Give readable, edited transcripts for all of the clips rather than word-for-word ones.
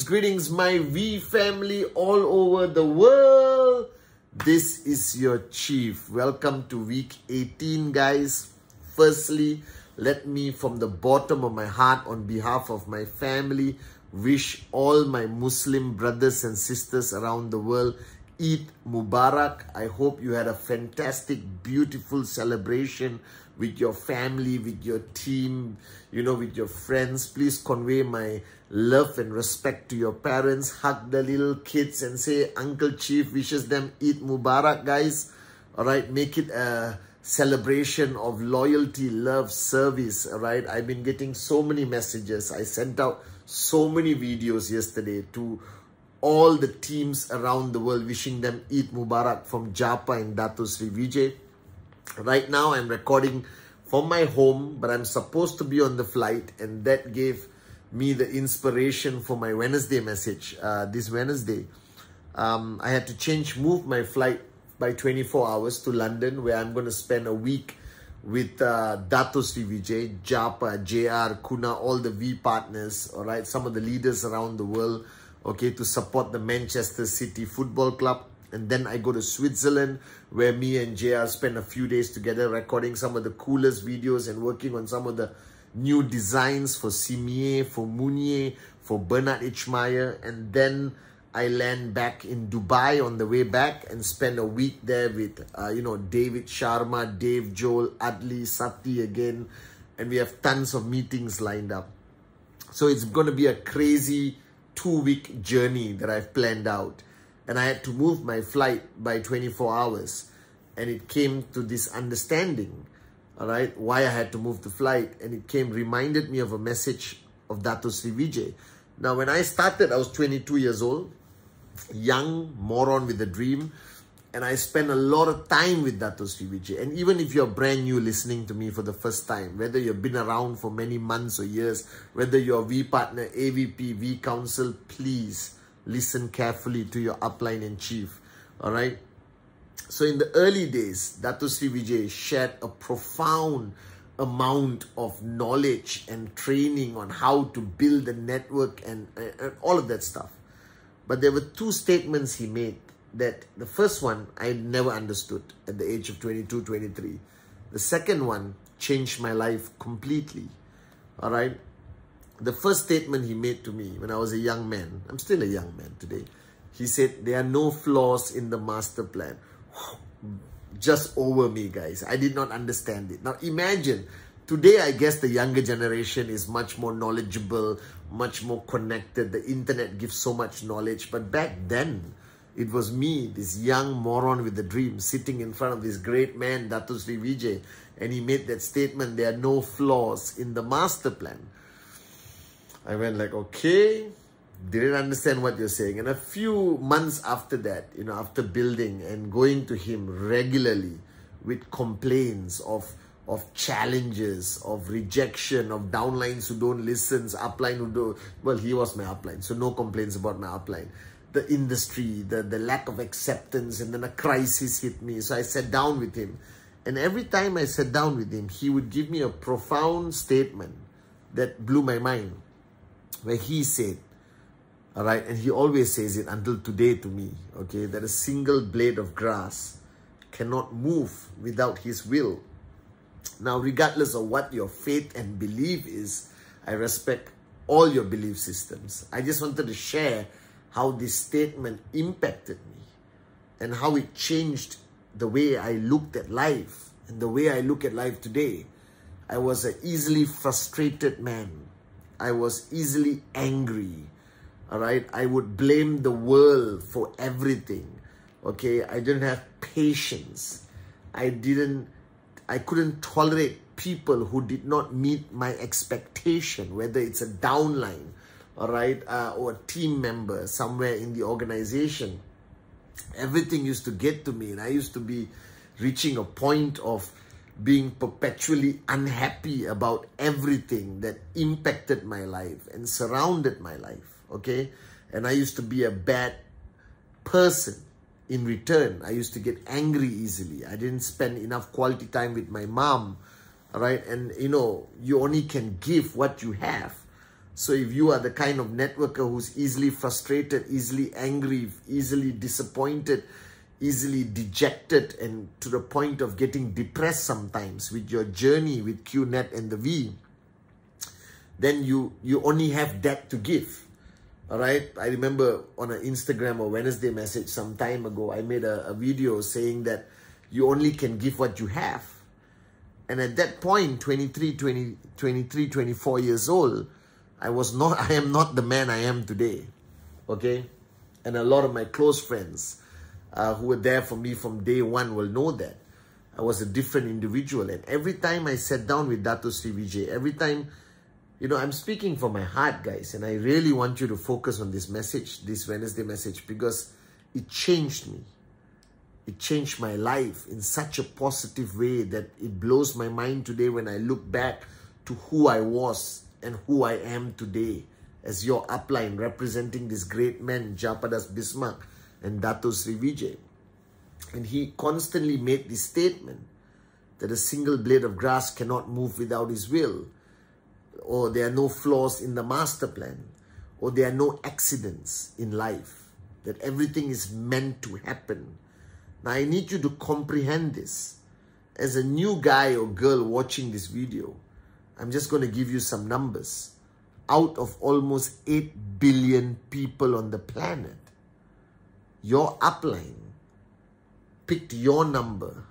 Greetings, my V family all over the world. This is your Chief. Welcome to week 18, guys. Firstly, let me, from the bottom of my heart, on behalf of my family, wish all my Muslim brothers and sisters around the world Eid Mubarak. I hope you had a fantastic, beautiful celebration with your family, with your team, with your friends. Please convey my love and respect to your parents. Hug the little kids and say, Uncle Chief wishes them Eid Mubarak, guys. All right, make it a celebration of loyalty, love, service. All right, I've been getting so many messages. I sent out so many videos yesterday to all the teams around the world, wishing them Eid Mubarak from Japa and Dato Sri Vijay. Right now, I'm recording from my home, but I'm supposed to be on the flight, and that gave me the inspiration for my Wednesday message. This Wednesday, I had to move my flight by 24 hours to London, where I'm going to spend a week with Dato Sri Vijay, Japa, JR, Kuna, all the V partners, all right, some of the leaders around the world, okay, to support the Manchester City Football Club. And then I go to Switzerland, where me and JR spend a few days together recording some of the coolest videos and working on some of the new designs for Simier, for Mounier, for Bernard Ichmayer. And then I land back in Dubai on the way back and spend a week there with, David Sharma, Dave Joel, Adli, Sati again. And we have tons of meetings lined up. So it's going to be a crazy 2-week journey that I've planned out. And I had to move my flight by 24 hours. And it came to this understanding, all right, why I had to move the flight. And it reminded me of a message of Dato Sri Vijay. Now, when I started, I was 22 years old, young moron with a dream. And I spent a lot of time with Dato Sri Vijay. And even if you're brand new listening to me for the first time, whether you've been around for many months or years, whether you're a V partner, AVP, V council, please listen carefully to your upline and chief. All right. So in the early days, Dato Sri Vijay shared a profound amount of knowledge and training on how to build a network and all of that stuff. But there were 2 statements he made that the first one I never understood at the age of 22, 23. The second one changed my life completely. All right. The first statement he made to me when I was a young man, I'm still a young man today. He said, there are no flaws in the master plan. Just over me, guys. I did not understand it. Now imagine, today I guess the younger generation is much more knowledgeable, much more connected. The internet gives so much knowledge. But back then, it was me, this young moron with a dream, sitting in front of this great man, Dato Sri Vijay. And he made that statement, there are no flaws in the master plan. I went like, okay, didn't understand what you're saying. And a few months after that, after building and going to him regularly with complaints of challenges, of rejection, of downlines who don't listen, upline who don't, well, he was my upline, so no complaints about my upline. The industry, the lack of acceptance, and then a crisis hit me. So I sat down with him. And every time I sat down with him, he would give me a profound statement that blew my mind, where he said, all right, and he always says it until today to me, okay, that a single blade of grass cannot move without his will. Now, regardless of what your faith and belief is, I respect all your belief systems. I just wanted to share how this statement impacted me and how it changed the way I looked at life and the way I look at life today. I was an easily frustrated man. I was easily angry, all right? I would blame the world for everything, okay? I didn't have patience. I didn't I couldn't tolerate people who did not meet my expectation, whether it's a downline, all right, or a team member somewhere in the organization. Everything used to get to me, and I used to be reaching a point of being perpetually unhappy about everything that impacted my life and surrounded my life, okay? And I used to be a bad person in return. I used to get angry easily. I didn't spend enough quality time with my mom, all right? And, you know, you only can give what you have. So if you are the kind of networker who's easily frustrated, easily angry, easily disappointed, easily dejected, and to the point of getting depressed sometimes with your journey with QNet and the V, then you only have that to give. All right. I remember on an Instagram or Wednesday message some time ago, I made a video saying that you only can give what you have. And at that point, 23, 24 years old, I am not the man I am today. Okay. And a lot of my close friends who were there for me from day one will know that I was a different individual. And every time I sat down with Dato Sri Vijay, every time, you know, I'm speaking from my heart, guys, and I really want you to focus on this message, this Wednesday message, because it changed me. It changed my life in such a positive way that it blows my mind today when I look back to who I was and who I am today as your upline representing this great man, Jayapadas Bismarck and Dato Sri Vijay. And he constantly made this statement that a single blade of grass cannot move without his will, or there are no flaws in the master plan, or there are no accidents in life, that everything is meant to happen. Now I need you to comprehend this. As a new guy or girl watching this video, I'm just going to give you some numbers. Out of almost 8 billion people on the planet, your upline picked your number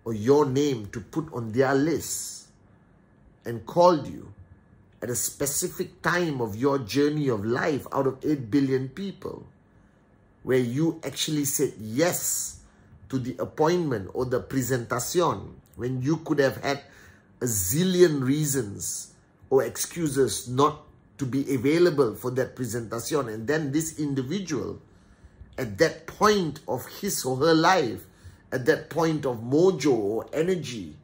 or your name to put on their list and called you at a specific time of your journey of life out of 8 billion people, where you actually said yes to the appointment or the presentation when you could have had a zillion reasons or excuses not to be available for that presentation. And then this individual, at that point of his or her life, at that point of mojo or energy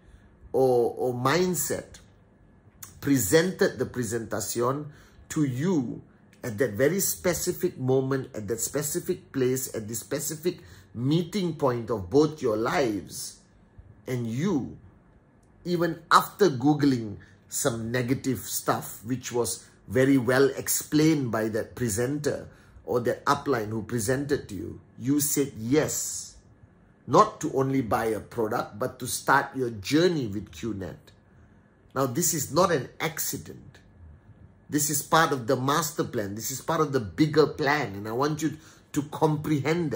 or mindset, presented the presentation to you at that very specific moment, at that specific place, at the specific meeting point of both your lives. And you, even after Googling some negative stuff, which was very well explained by that presenter or that upline who presented to you, you said yes, not to only buy a product, but to start your journey with QNet. Now, this is not an accident. This is part of the master plan. This is part of the bigger plan. And I want you to comprehend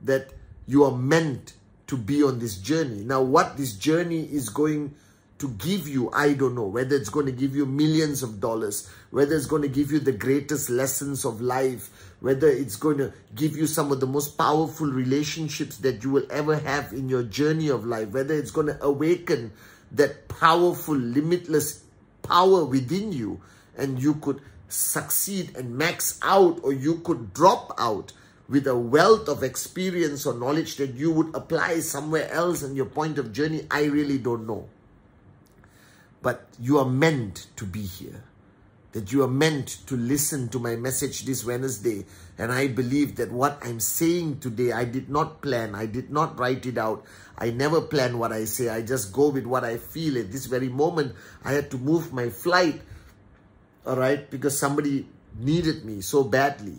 that you are meant to be on this journey. Now, what this journey is going to give you, I don't know. Whether it's going to give you millions of dollars, whether it's going to give you the greatest lessons of life, whether it's going to give you some of the most powerful relationships that you will ever have in your journey of life, whether it's going to awaken that powerful, limitless power within you, and you could succeed and max out, or you could drop out with a wealth of experience or knowledge that you would apply somewhere else in your point of journey, I really don't know. But you are meant to be here. That you are meant to listen to my message this Wednesday. And I believe that what I'm saying today, I did not plan. I did not write it out. I never plan what I say. I just go with what I feel. At this very moment, I had to move my flight, all right, because somebody needed me so badly.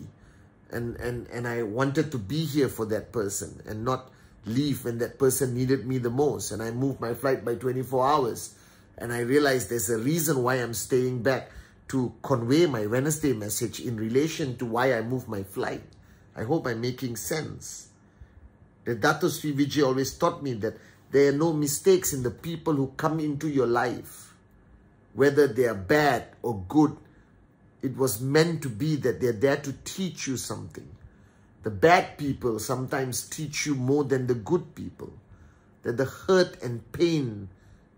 And I wanted to be here for that person and not leave when that person needed me the most. And I moved my flight by 24 hours. And I realized there's a reason why I'm staying back to convey my Wednesday message in relation to why I moved my flight. I hope I'm making sense. The Dato Sri Vijay always taught me that there are no mistakes in the people who come into your life. Whether they are bad or good, it was meant to be that they're there to teach you something. The bad people sometimes teach you more than the good people. that the hurt and pain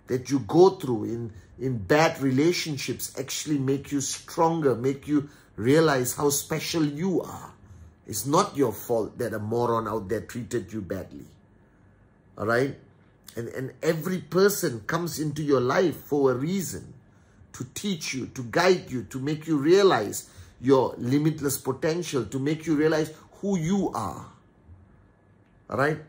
that you go through in bad relationships actually make you stronger, make you realize how special you are. It's not your fault that a moron out there treated you badly. All right? And every person comes into your life for a reason, to teach you, to guide you, to make you realize your limitless potential, to make you realize who you are. All right?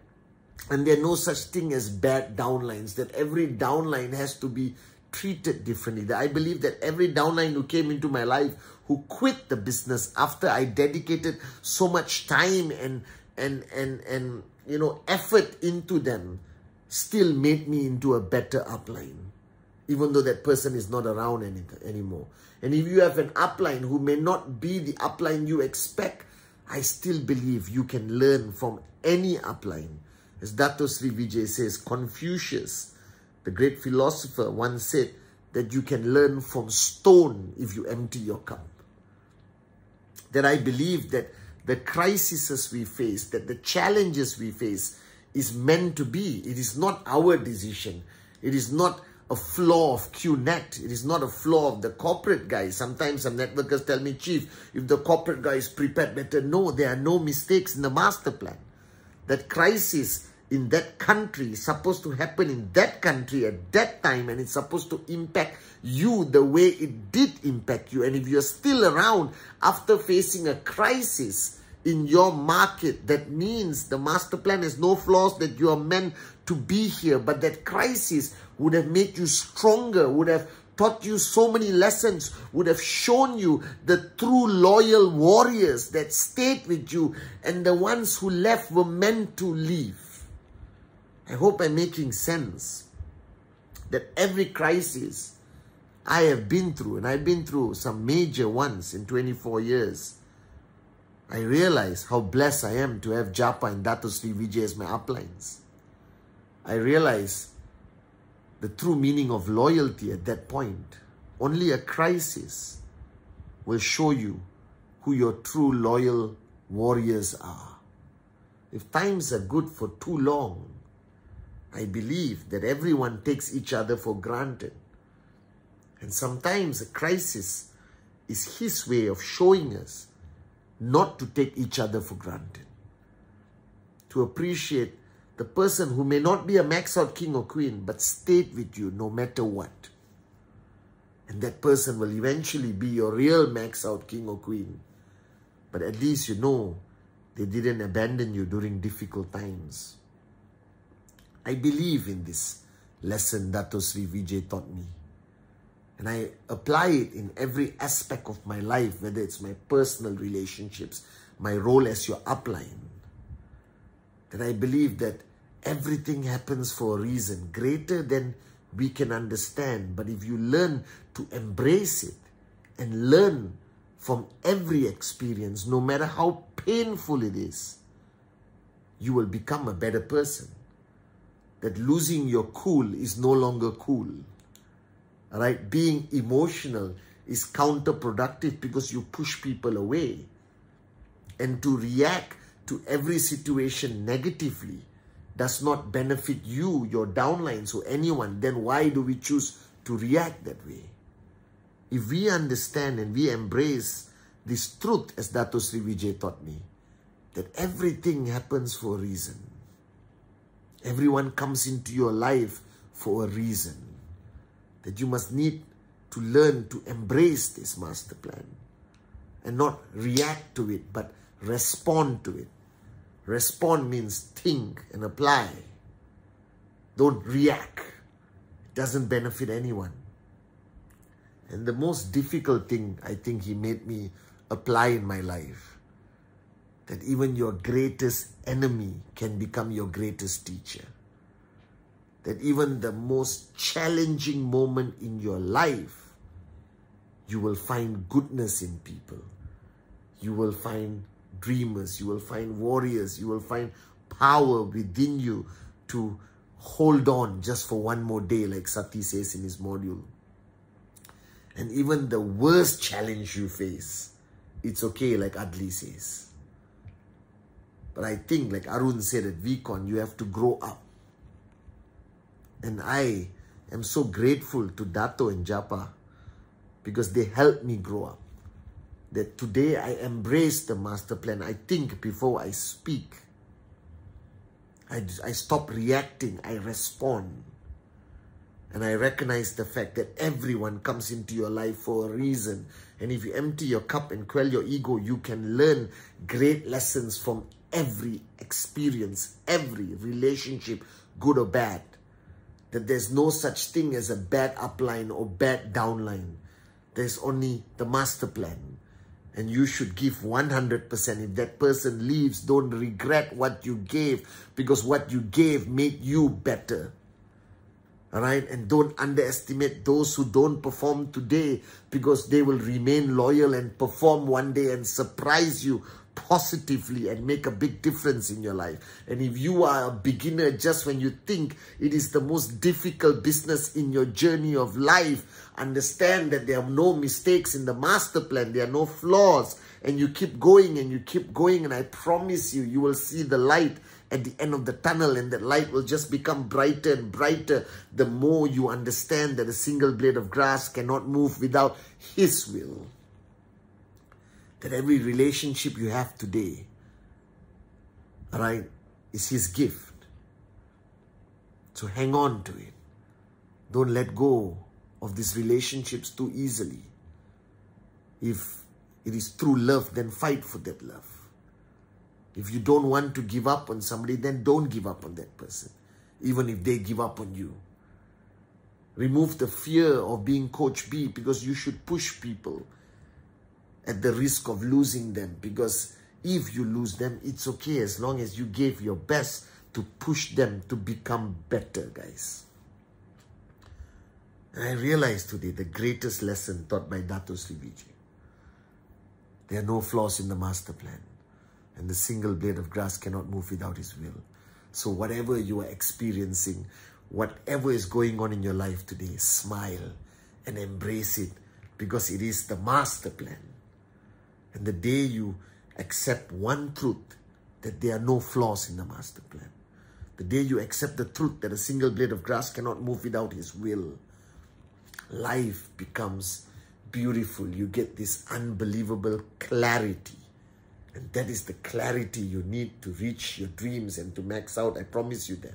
And there's no such thing as bad downlines, that every downline has to be treated differently. I believe that every downline who came into my life, who quit the business after I dedicated so much time and effort into them, still made me into a better upline, even though that person is not around anymore. And if you have an upline who may not be the upline you expect, I still believe you can learn from any upline. As Dato Sri Vijay says, Confucius, the great philosopher, once said that you can learn from stone if you empty your cup. That I believe that the crises we face, that the challenges we face is meant to be. It is not our decision. It is not a flaw of QNet. It is not a flaw of the corporate guys. Sometimes some networkers tell me, Chief, if the corporate guy is prepared better. No, there are no mistakes in the master plan. That crisis in that country is supposed to happen in that country at that time, and it's supposed to impact you the way it did impact you. And if you're still around after facing a crisis in your market, that means the master plan has no flaws, that you are meant to be here. But that crisis would have made you stronger, would have taught you so many lessons, would have shown you the true loyal warriors that stayed with you, and the ones who left were meant to leave. I hope I'm making sense. That every crisis I have been through, and I've been through some major ones in 24 years, I realize how blessed I am to have Japa and Dato Sri Vijay as my uplines. I realize the true meaning of loyalty at that point. Only a crisis will show you who your true loyal warriors are. If times are good for too long, I believe that everyone takes each other for granted. And sometimes a crisis is his way of showing us not to take each other for granted. To appreciate the person who may not be a max out king or queen, but stayed with you no matter what. And that person will eventually be your real max out king or queen. But at least you know they didn't abandon you during difficult times. I believe in this lesson Dato Sri Vijay taught me. And I apply it in every aspect of my life, whether it's my personal relationships, my role as your upline. That I believe that everything happens for a reason, greater than we can understand. But if you learn to embrace it and learn from every experience, no matter how painful it is, you will become a better person. That losing your cool is no longer cool. All right? Being emotional is counterproductive because you push people away. And to react to every situation negatively does not benefit you, your downlines, or anyone. Then why do we choose to react that way? If we understand and we embrace this truth, as Dato Sri Vijay taught me, that everything happens for a reason. Everyone comes into your life for a reason. That you must need to learn to embrace this master plan and not react to it, but respond to it. Respond means think and apply. Don't react. It doesn't benefit anyone. And the most difficult thing I think he made me apply in my life, that even your greatest enemy can become your greatest teacher. That even the most challenging moment in your life, you will find goodness in people. You will find dreamers, you will find warriors, you will find power within you to hold on just for one more day, like Sati says in his module. And even the worst challenge you face, it's okay, like Adli says. But I think, like Arun said at VCon, you have to grow up. And I am so grateful to Dato and Japa because they helped me grow up. That today I embrace the master plan. I think before I speak. I stop reacting. I respond. And I recognize the fact that everyone comes into your life for a reason. And if you empty your cup and quell your ego, you can learn great lessons from every experience, every relationship, good or bad. That there's no such thing as a bad upline or bad downline. There's only the master plan. And you should give 100%. If that person leaves, don't regret what you gave, because what you gave made you better. Alright? And don't underestimate those who don't perform today, because they will remain loyal and perform one day and surprise you positively and make a big difference in your life. And if you are a beginner just when you think it is the most difficult business in your journey of life, understand that there are no mistakes in the master plan. There are no flaws. And you keep going and you keep going. And I promise you, you will see the light at the end of the tunnel. And that light will just become brighter and brighter the more you understand that a single blade of grass cannot move without His will. That every relationship you have today, alright, is His gift. So hang on to it. Don't let go of these relationships too easily. If it is true love, then fight for that love. If you don't want to give up on somebody, then don't give up on that person, even if they give up on you. Remove the fear of being Coach B, because you should push people at the risk of losing them, because if you lose them, it's okay as long as you gave your best to push them to become better, guys. And I realized today the greatest lesson taught by Dato Sri Vijay. There are no flaws in the master plan, and the single blade of grass cannot move without His will. So whatever you are experiencing, whatever is going on in your life today, smile and embrace it, because it is the master plan. And the day you accept one truth, that there are no flaws in the master plan, the day you accept the truth that a single blade of grass cannot move without His will, life becomes beautiful. You get this unbelievable clarity. And that is the clarity you need to reach your dreams and to max out. I promise you that.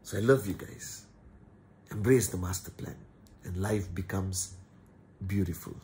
So I love you guys. Embrace the master plan and life becomes beautiful.